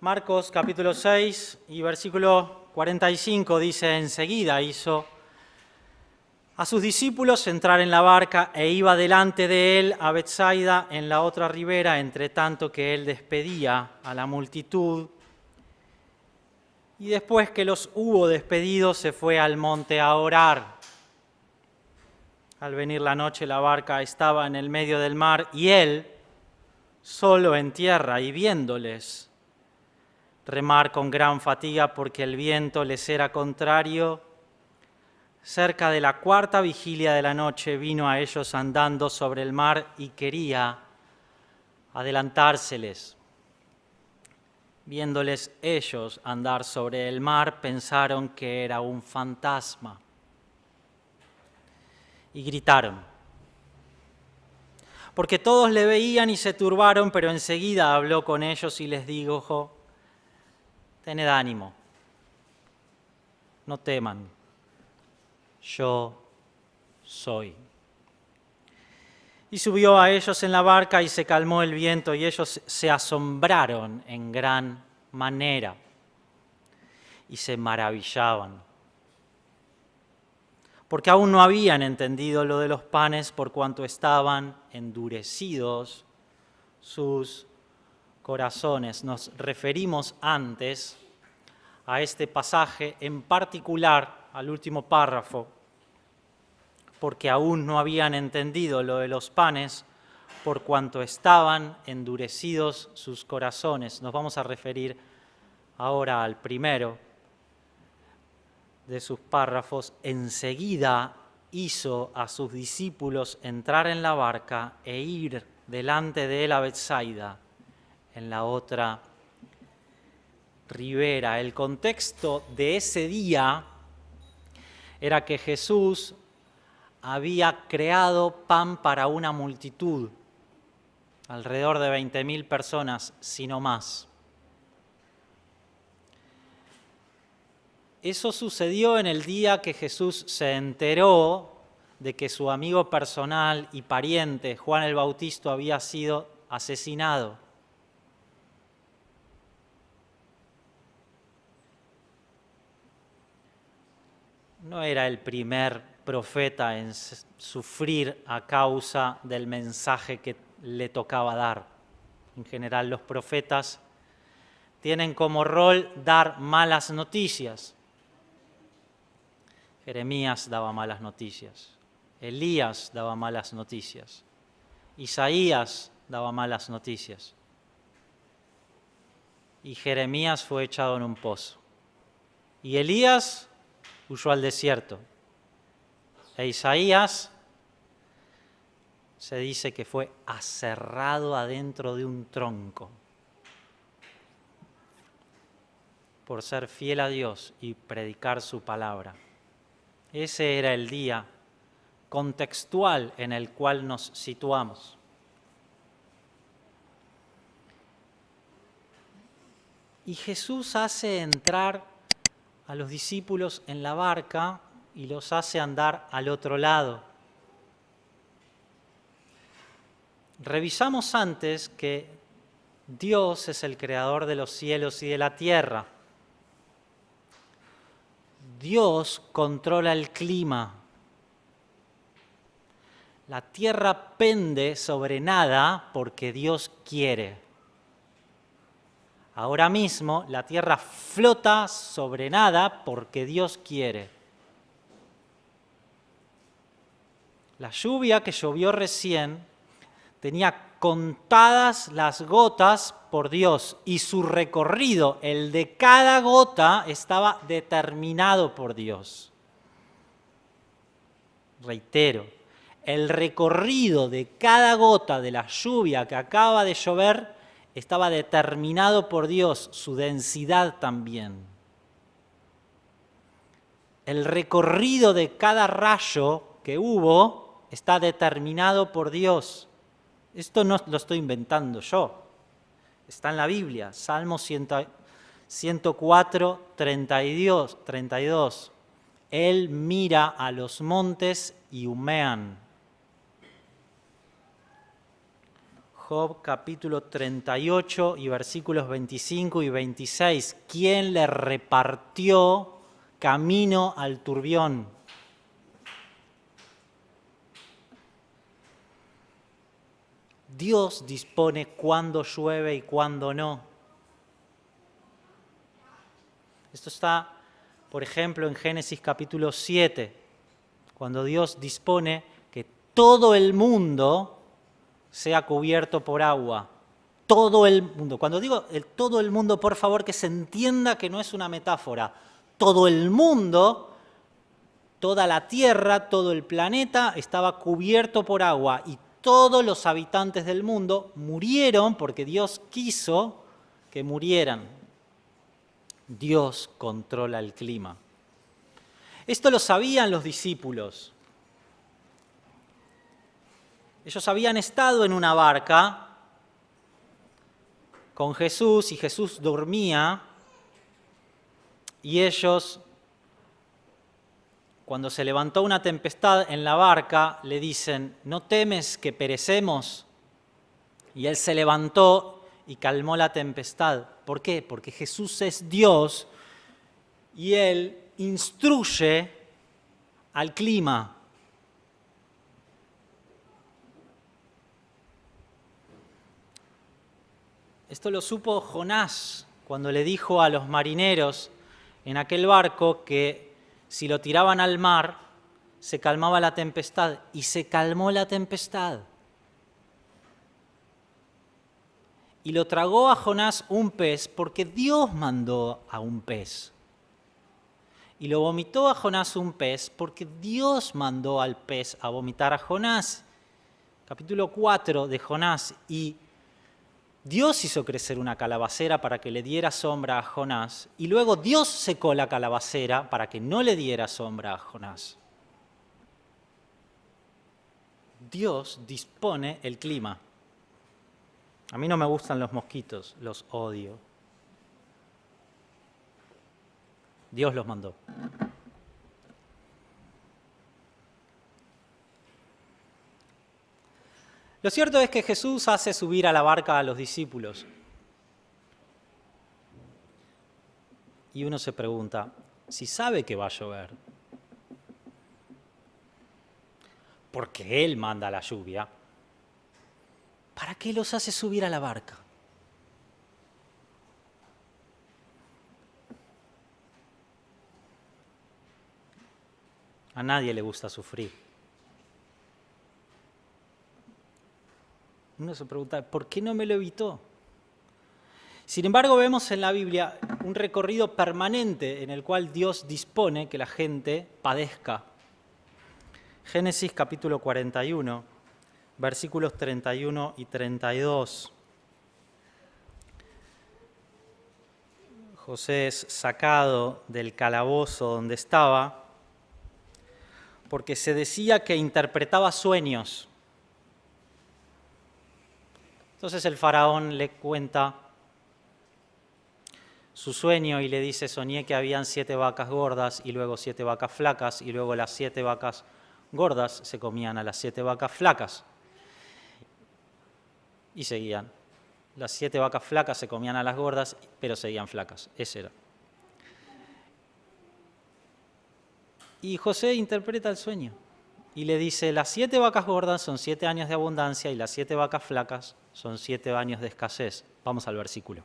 Marcos capítulo 6 y versículo 45 dice: enseguida hizo a sus discípulos entrar en la barca e iba delante de él a Betsaida en la otra ribera, entre tanto que él despedía a la multitud. Y después que los hubo despedido, se fue al monte a orar. Al venir la noche, la barca estaba en el medio del mar y él, solo en tierra, y viéndoles remar con gran fatiga porque el viento les era contrario, cerca de la cuarta vigilia de la noche vino a ellos andando sobre el mar y quería adelantárseles. Viéndoles ellos andar sobre el mar, pensaron que era un fantasma y gritaron, porque todos le veían y se turbaron, pero enseguida habló con ellos y les dijo: tened ánimo, no teman, yo soy. Y subió a ellos en la barca y se calmó el viento, y ellos se asombraron en gran manera y se maravillaban, porque aún no habían entendido lo de los panes, por cuanto estaban endurecidos sus corazones. Nos referimos antes a este pasaje, en particular al último párrafo, porque aún no habían entendido lo de los panes, por cuanto estaban endurecidos sus corazones. Nos vamos a referir ahora al primero de sus párrafos. Enseguida hizo a sus discípulos entrar en la barca e ir delante de él a Betsaida, en la otra ribera. El contexto de ese día era que Jesús había creado pan para una multitud, alrededor de 20.000 personas, si no más. Eso sucedió en el día que Jesús se enteró de que su amigo personal y pariente, Juan el Bautista, había sido asesinado. No era el primer profeta en sufrir a causa del mensaje que le tocaba dar. En general, los profetas tienen como rol dar malas noticias. Jeremías daba malas noticias, Elías daba malas noticias, Isaías daba malas noticias, y Jeremías fue echado en un pozo, y Elías huyó al desierto, e Isaías se dice que fue aserrado adentro de un tronco por ser fiel a Dios y predicar su palabra. Ese era el día contextual en el cual nos situamos. Y Jesús hace entrar a los discípulos en la barca y los hace andar al otro lado. Revisamos antes que Dios es el creador de los cielos y de la tierra. Dios controla el clima. La tierra pende sobre nada porque Dios quiere. Ahora mismo la tierra flota sobre nada porque Dios quiere. La lluvia que llovió recién tenía contadas las gotas por Dios y su recorrido, el de cada gota, estaba determinado por Dios. Reitero, el recorrido de cada gota de la lluvia que acaba de llover estaba determinado por Dios, su densidad también. El recorrido de cada rayo que hubo está determinado por Dios. Esto no lo estoy inventando yo, está en la Biblia, Salmo 104, 32. Él mira a los montes y humean. Job capítulo 38 y versículos 25 y 26. ¿Quién le repartió camino al turbión? Dios dispone cuándo llueve y cuándo no. Esto está, por ejemplo, en Génesis capítulo 7, cuando Dios dispone que todo el mundo sea cubierto por agua. Todo el mundo. Cuando digo todo el mundo, por favor, que se entienda que no es una metáfora. Todo el mundo, toda la tierra, todo el planeta estaba cubierto por agua y todos los habitantes del mundo murieron porque Dios quiso que murieran. Dios controla el clima. Esto lo sabían los discípulos. Ellos habían estado en una barca con Jesús y Jesús dormía y ellos, cuando se levantó una tempestad en la barca, le dicen, ¿no temes que perecemos? Y él se levantó y calmó la tempestad. ¿Por qué? Porque Jesús es Dios y él instruye al clima. Esto lo supo Jonás cuando le dijo a los marineros en aquel barco que si lo tiraban al mar se calmaba la tempestad, y se calmó la tempestad. Y lo tragó a Jonás un pez porque Dios mandó a un pez. Y lo vomitó a Jonás un pez porque Dios mandó al pez a vomitar a Jonás. Capítulo 4 de Jonás. Y Dios hizo crecer una calabacera para que le diera sombra a Jonás, y luego Dios secó la calabacera para que no le diera sombra a Jonás. Dios dispone el clima. A mí no me gustan los mosquitos, los odio. Dios los mandó. Lo cierto es que Jesús hace subir a la barca a los discípulos. Y uno se pregunta, si sabe que va a llover, porque Él manda la lluvia, ¿para qué los hace subir a la barca? A nadie le gusta sufrir. Uno se pregunta, ¿por qué no me lo evitó? Sin embargo, vemos en la Biblia un recorrido permanente en el cual Dios dispone que la gente padezca. Génesis capítulo 41, versículos 31 y 32. José es sacado del calabozo donde estaba porque se decía que interpretaba sueños. Entonces el faraón le cuenta su sueño y le dice, soñé que habían 7 vacas gordas y luego 7 vacas flacas y luego las 7 vacas gordas se comían a las 7 vacas flacas. Y seguían. Las 7 vacas flacas se comían a las gordas, pero seguían flacas. Ese era. Y José interpreta el sueño y le dice, las 7 vacas gordas son 7 años de abundancia y las 7 vacas flacas son 7 años de escasez. Vamos al versículo.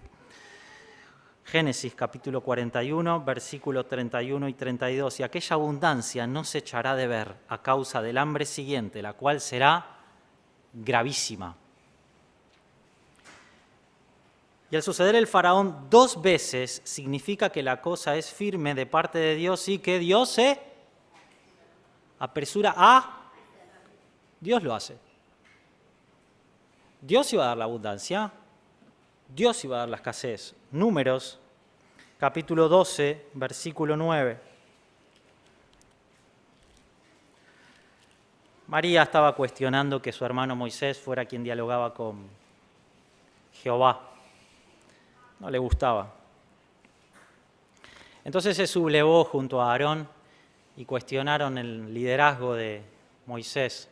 Génesis capítulo 41, versículos 31 y 32. Y aquella abundancia no se echará de ver a causa del hambre siguiente, la cual será gravísima. Y al suceder el faraón 2 veces significa que la cosa es firme de parte de Dios y que Dios se apresura a... Dios lo hace. Dios iba a dar la abundancia, Dios iba a dar la escasez. Números, capítulo 12, versículo 9. María estaba cuestionando que su hermano Moisés fuera quien dialogaba con Jehová. No le gustaba. Entonces se sublevó junto a Aarón y cuestionaron el liderazgo de Moisés.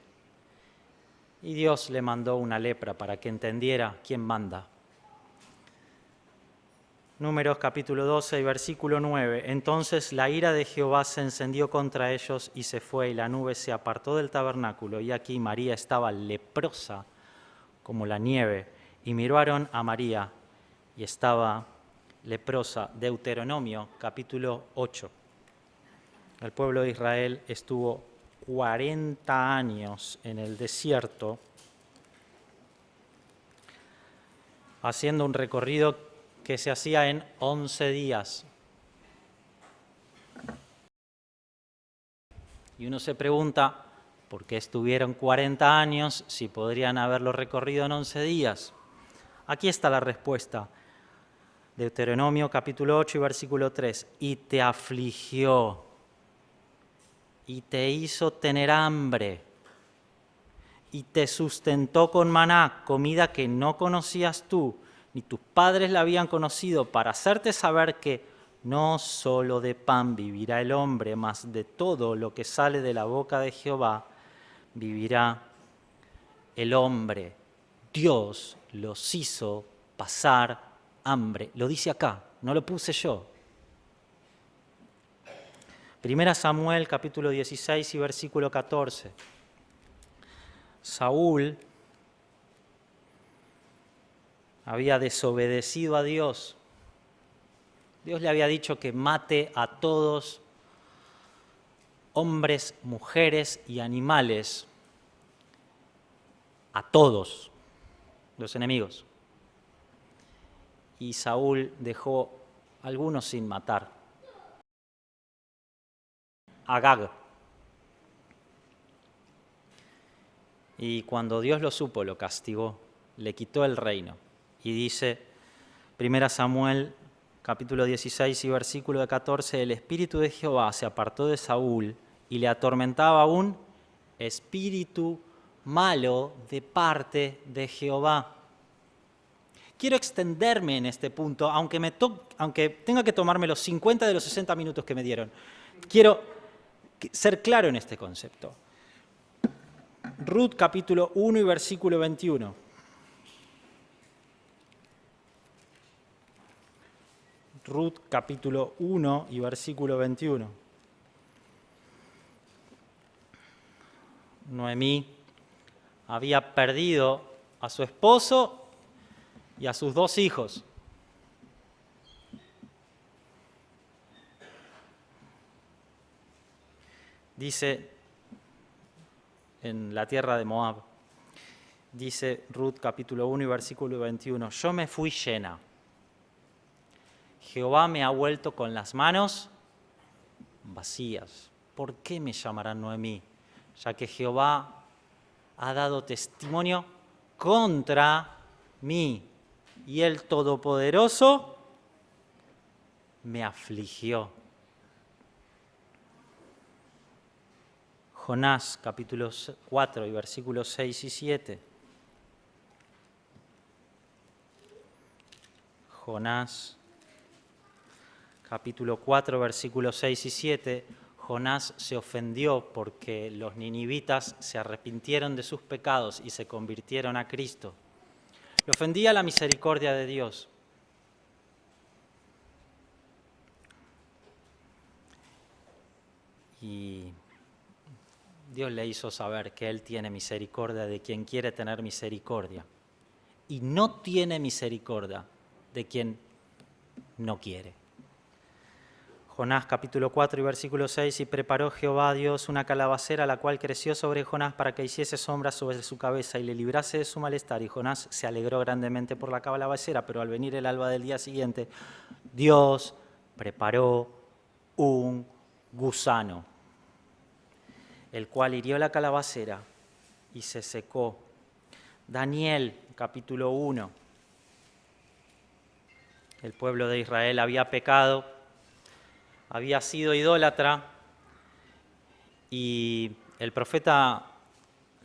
y Dios le mandó una lepra para que entendiera quién manda. Números capítulo 12 y versículo 9. Entonces la ira de Jehová se encendió contra ellos y se fue, y la nube se apartó del tabernáculo, y aquí María estaba leprosa como la nieve, y miraron a María y estaba leprosa. Deuteronomio capítulo 8. El pueblo de Israel estuvo 40 años en el desierto haciendo un recorrido que se hacía en 11 días. Y uno se pregunta, ¿por qué estuvieron 40 años si podrían haberlo recorrido en 11 días? Aquí está la respuesta. Deuteronomio capítulo 8 y versículo 3. Y te afligió, y te hizo tener hambre, y te sustentó con maná, comida que no conocías tú, ni tus padres la habían conocido, para hacerte saber que no solo de pan vivirá el hombre, mas de todo lo que sale de la boca de Jehová vivirá el hombre. Dios los hizo pasar hambre. Lo dice acá, no lo puse yo. Primera Samuel capítulo 16 y versículo 14. Saúl había desobedecido a Dios. Dios le había dicho que mate a todos, hombres, mujeres y animales, a todos los enemigos. Y Saúl dejó a algunos sin matar. Agag. Y cuando Dios lo supo, lo castigó, le quitó el reino. Y dice, 1 Samuel capítulo 16 y versículo 14, el espíritu de Jehová se apartó de Saúl y le atormentaba un espíritu malo de parte de Jehová. Quiero extenderme en este punto, aunque tenga que tomarme los 50 de los 60 minutos que me dieron. Quiero ser claro en este concepto. Ruth capítulo 1 y versículo 21. Ruth capítulo 1 y versículo 21. Noemí había perdido a su esposo y a sus 2 hijos. Dice en la tierra de Moab, dice Ruth capítulo 1 y versículo 21, yo me fui llena. Jehová me ha vuelto con las manos vacías. ¿Por qué me llamarán Noemí? Ya que Jehová ha dado testimonio contra mí y el Todopoderoso me afligió. Jonás capítulo 4 y versículos 6 y 7. Jonás capítulo 4, versículos 6 y 7, Jonás se ofendió porque los ninivitas se arrepintieron de sus pecados y se convirtieron a Cristo. Le ofendía la misericordia de Dios. Y Dios le hizo saber que Él tiene misericordia de quien quiere tener misericordia. Y no tiene misericordia de quien no quiere. Jonás capítulo 4 y versículo 6, y preparó Jehová Dios una calabacera, la cual creció sobre Jonás para que hiciese sombra sobre su cabeza y le librase de su malestar. Y Jonás se alegró grandemente por la calabacera, pero al venir el alba del día siguiente, Dios preparó un gusano, el cual hirió la calabacera y se secó. Daniel capítulo 1, el pueblo de Israel había pecado, había sido idólatra y el profeta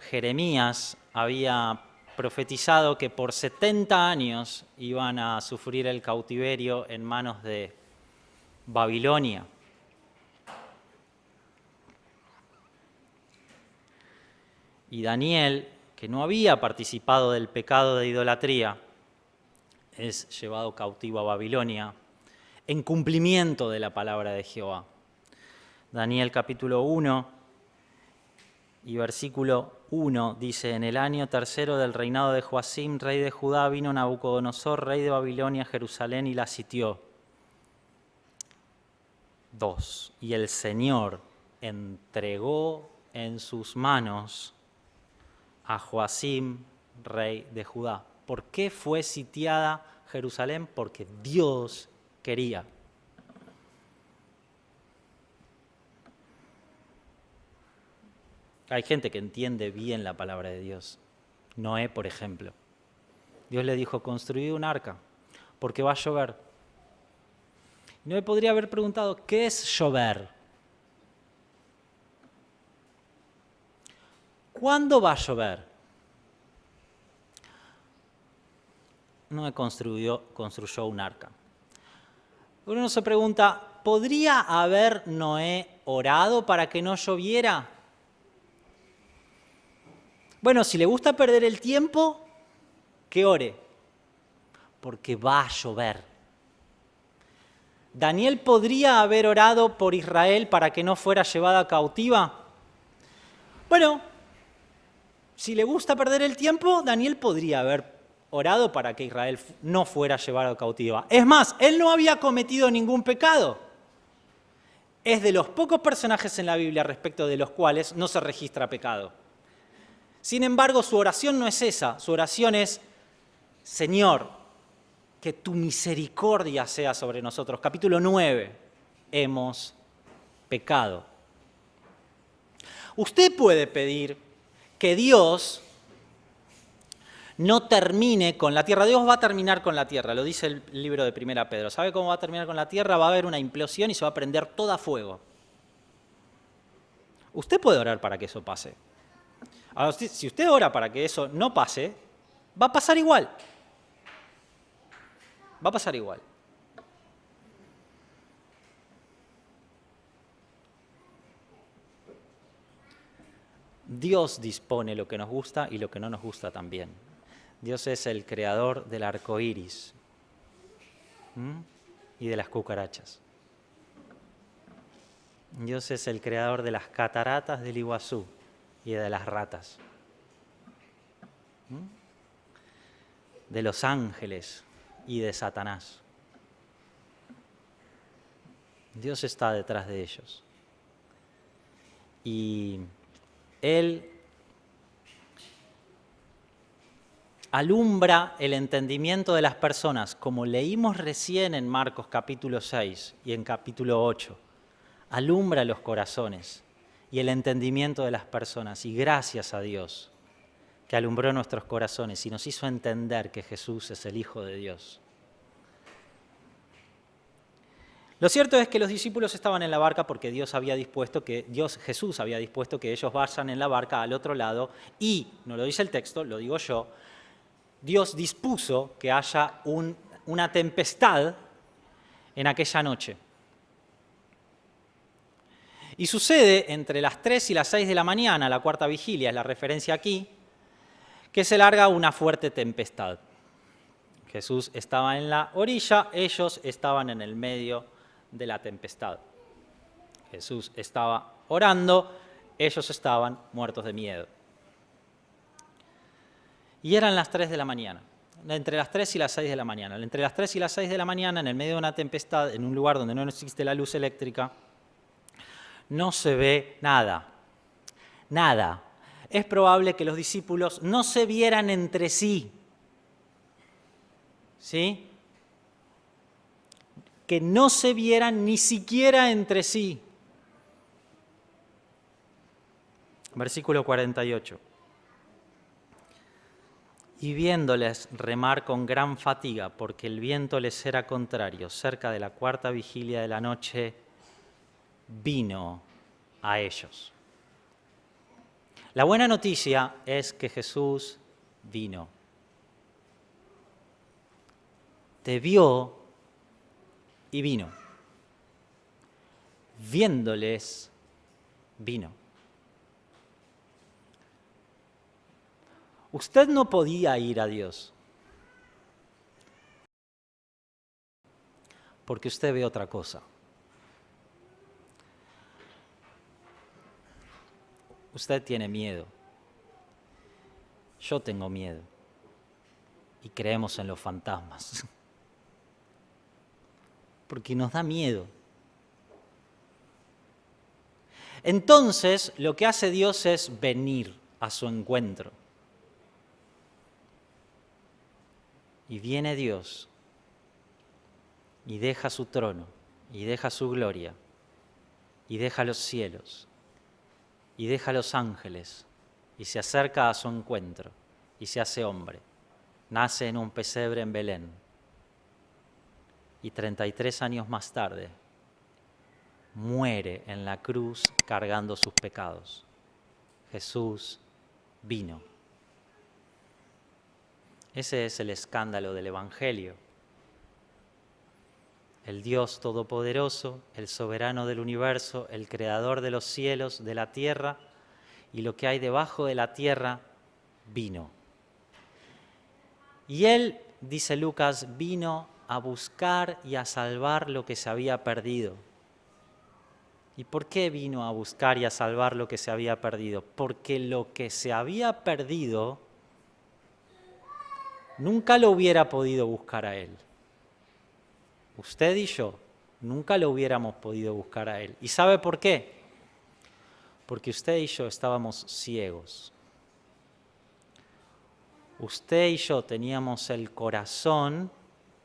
Jeremías había profetizado que por 70 años iban a sufrir el cautiverio en manos de Babilonia. Y Daniel, que no había participado del pecado de idolatría, es llevado cautivo a Babilonia en cumplimiento de la palabra de Jehová. Daniel capítulo 1 y versículo 1 dice: en el año tercero del reinado de Joacim, rey de Judá, vino Nabucodonosor, rey de Babilonia, a Jerusalén y la sitió. 2. Y el Señor entregó en sus manos a Joacim, rey de Judá. ¿Por qué fue sitiada Jerusalén? Porque Dios quería. Hay gente que entiende bien la palabra de Dios. Noé, por ejemplo. Dios le dijo: construid un arca, porque va a llover. Noé podría haber preguntado: ¿qué es llover? ¿Cuándo va a llover? Noé construyó un arca. Uno se pregunta: ¿podría haber Noé orado para que no lloviera? Bueno, si le gusta perder el tiempo, que ore, porque va a llover. ¿Daniel podría haber orado por Israel para que no fuera llevada cautiva? Bueno, si le gusta perder el tiempo, Daniel podría haber orado para que Israel no fuera llevado cautiva. Es más, él no había cometido ningún pecado. Es de los pocos personajes en la Biblia respecto de los cuales no se registra pecado. Sin embargo, su oración no es esa. Su oración es: Señor, que tu misericordia sea sobre nosotros. Capítulo 9. Hemos pecado. Usted puede pedir que Dios no termine con la tierra. Dios va a terminar con la tierra, lo dice el libro de 1 Pedro. ¿Sabe cómo va a terminar con la tierra? Va a haber una implosión y se va a prender todo a fuego. Usted puede orar para que eso pase. Ahora, si usted ora para que eso no pase, va a pasar igual. Va a pasar igual. Dios dispone lo que nos gusta y lo que no nos gusta también. Dios es el creador del arco iris y de las cucarachas. Dios es el creador de las cataratas del Iguazú y de las ratas. De los ángeles y de Satanás. Dios está detrás de ellos. Y Él alumbra el entendimiento de las personas, como leímos recién en Marcos capítulo 6 y en capítulo 8. Alumbra los corazones y el entendimiento de las personas. Y gracias a Dios que alumbró nuestros corazones y nos hizo entender que Jesús es el Hijo de Dios. Lo cierto es que los discípulos estaban en la barca porque Jesús había dispuesto que ellos vayan en la barca al otro lado y, no lo dice el texto, lo digo yo, Dios dispuso que haya una tempestad en aquella noche. Y sucede entre las 3 y las 6 de la mañana, la cuarta vigilia es la referencia aquí, que se larga una fuerte tempestad. Jesús estaba en la orilla, ellos estaban en el medio de la tempestad. Jesús estaba orando, ellos estaban muertos de miedo. Y eran las 3 de la mañana, entre las 3 y las 6 de la mañana. Entre las 3 y las 6 de la mañana, en el medio de una tempestad, en un lugar donde no existe la luz eléctrica, no se ve nada. Nada. Es probable que los discípulos no se vieran entre sí. ¿Sí? Que no se vieran ni siquiera entre sí. Versículo 48. Y viéndoles remar con gran fatiga, porque el viento les era contrario, cerca de la cuarta vigilia de la noche, vino a ellos. La buena noticia es que Jesús vino. Te vio y vino. Viéndoles, vino. Usted no podía ir a Dios porque usted ve otra cosa. Usted tiene miedo. Yo tengo miedo. Y creemos en los fantasmas. Porque nos da miedo. Entonces, lo que hace Dios es venir a su encuentro. Y viene Dios y deja su trono, y deja su gloria, y deja los cielos, y deja los ángeles, y se acerca a su encuentro, y se hace hombre. Nace en un pesebre en Belén. Y 33 años más tarde, muere en la cruz cargando sus pecados. Jesús vino. Ese es el escándalo del Evangelio. El Dios Todopoderoso, el soberano del universo, el creador de los cielos, de la tierra y lo que hay debajo de la tierra, vino. Y Él, dice Lucas, vino a buscar y a salvar lo que se había perdido. ¿Y por qué vino a buscar y a salvar lo que se había perdido? Porque lo que se había perdido nunca lo hubiera podido buscar a Él. Usted y yo nunca lo hubiéramos podido buscar a Él. ¿Y sabe por qué? Porque usted y yo estábamos ciegos. Usted y yo teníamos el corazón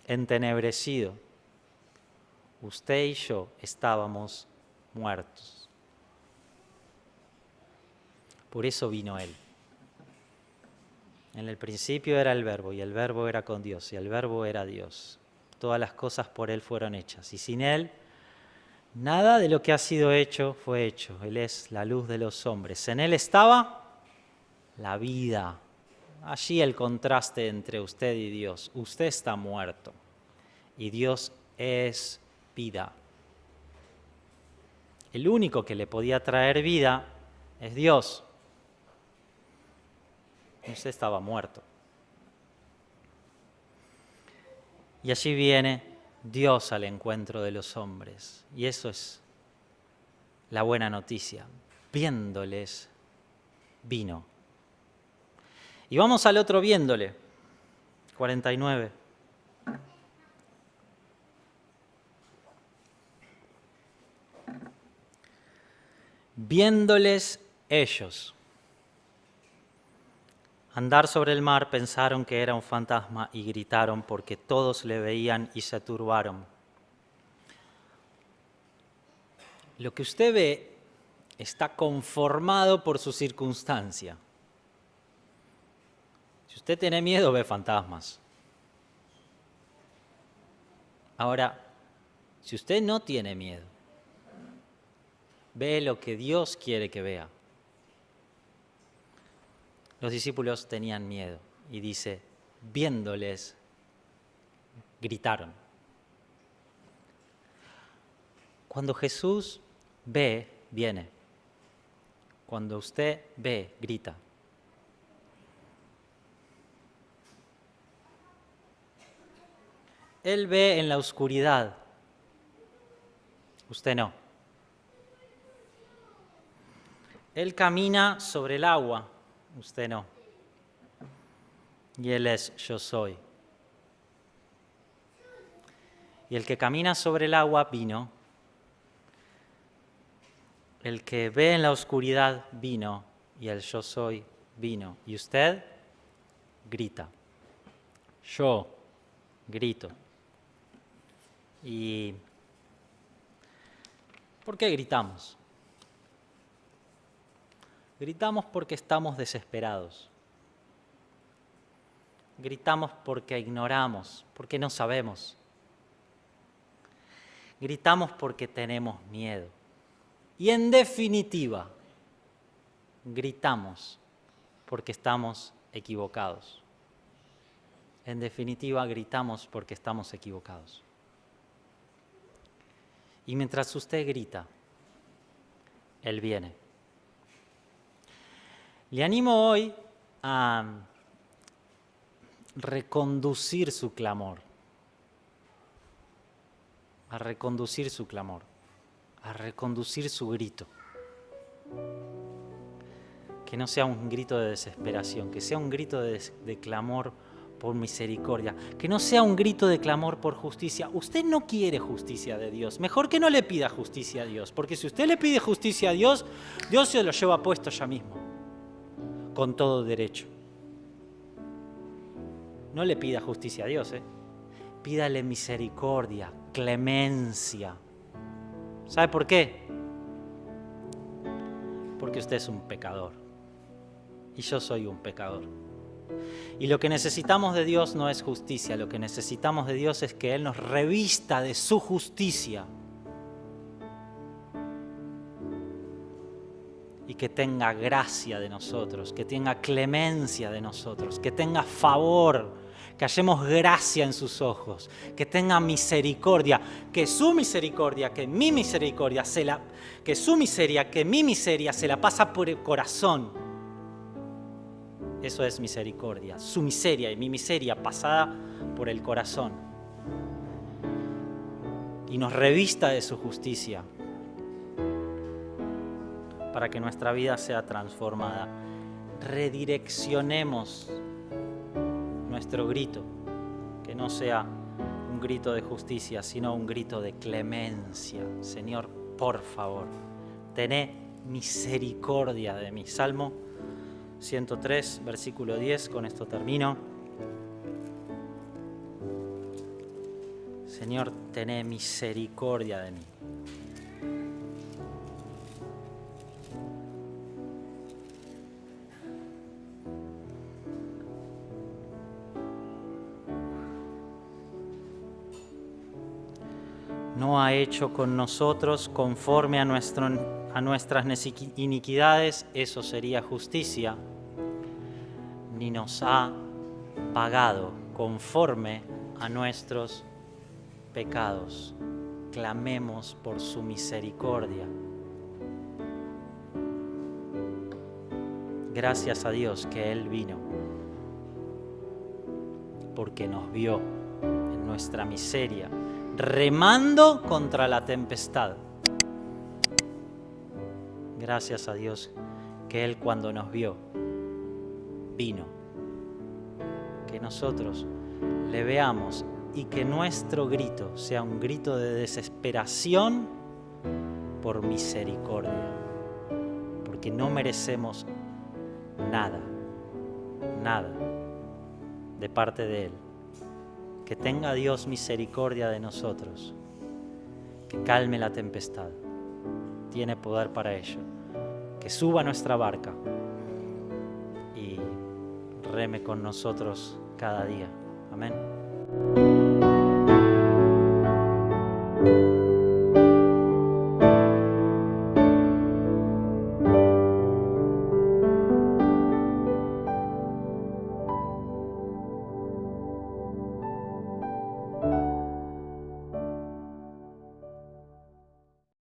entenebrecido. Usted y yo estábamos muertos. Por eso vino Él. En el principio era el Verbo, y el Verbo era con Dios, y el Verbo era Dios. Todas las cosas por Él fueron hechas, y sin Él nada de lo que ha sido hecho fue hecho. Él es la luz de los hombres. En Él estaba la vida. Allí el contraste entre usted y Dios. Usted está muerto y Dios es vida. El único que le podía traer vida es Dios. Usted estaba muerto. Y allí viene Dios al encuentro de los hombres. Y eso es la buena noticia. Viéndoles, vino. Y vamos al otro viéndole, 49. Viéndoles ellos andar sobre el mar, pensaron que era un fantasma y gritaron porque todos le veían y se turbaron. Lo que usted ve está conformado por su circunstancia. Si usted tiene miedo, ve fantasmas. Ahora, si usted no tiene miedo, ve lo que Dios quiere que vea. Los discípulos tenían miedo y dice, viéndoles, gritaron. Cuando Jesús ve, viene. Cuando usted ve, grita. Él ve en la oscuridad, usted no. Él camina sobre el agua, usted no. Y Él es yo soy. Y el que camina sobre el agua vino. El que ve en la oscuridad vino. Y el yo soy vino. Y usted grita. Yo grito. ¿Y por qué gritamos? Gritamos porque estamos desesperados. Gritamos porque ignoramos, porque no sabemos. Gritamos porque tenemos miedo. Y en definitiva, gritamos porque estamos equivocados. En definitiva, gritamos porque estamos equivocados. Y mientras usted grita, Él viene. Le animo hoy a reconducir su clamor, a reconducir su clamor, a reconducir su grito. Que no sea un grito de desesperación, que sea un grito de clamor por misericordia, que no sea un grito de clamor por justicia. Usted no quiere justicia de Dios, mejor que no le pida justicia a Dios, porque si usted le pide justicia a Dios, Dios se lo lleva puesto ya mismo, con todo derecho. No le pida justicia a Dios, pídale misericordia, clemencia. ¿Sabe por qué? Porque usted es un pecador y yo soy un pecador. Y lo que necesitamos de Dios no es justicia, lo que necesitamos de Dios es que Él nos revista de su justicia y que tenga gracia de nosotros, que tenga clemencia de nosotros, que tenga favor, que hallemos gracia en sus ojos, que tenga misericordia, que su misericordia, que mi miseria se la pasa por el corazón. Eso es misericordia, su miseria y mi miseria pasada por el corazón. Y nos revista de su justicia para que nuestra vida sea transformada. Redireccionemos nuestro grito, que no sea un grito de justicia, sino un grito de clemencia. Señor, por favor, tené misericordia de mí. Salmo 103, versículo 10, con esto termino. Señor, tené misericordia de mí. No ha hecho con nosotros conforme a nuestras iniquidades, eso sería justicia, ni nos ha pagado conforme a nuestros pecados. Clamemos por su misericordia. Gracias a Dios que Él vino, porque nos vio en nuestra miseria, remando contra la tempestad. Gracias a Dios que Él, cuando nos vio, vino. Que nosotros le veamos y que nuestro grito sea un grito de desesperación por misericordia, porque no merecemos nada de parte de Él. Que tenga Dios misericordia de nosotros, que calme la tempestad, tiene poder para ello, que suba nuestra barca y reme con nosotros cada día. Amén.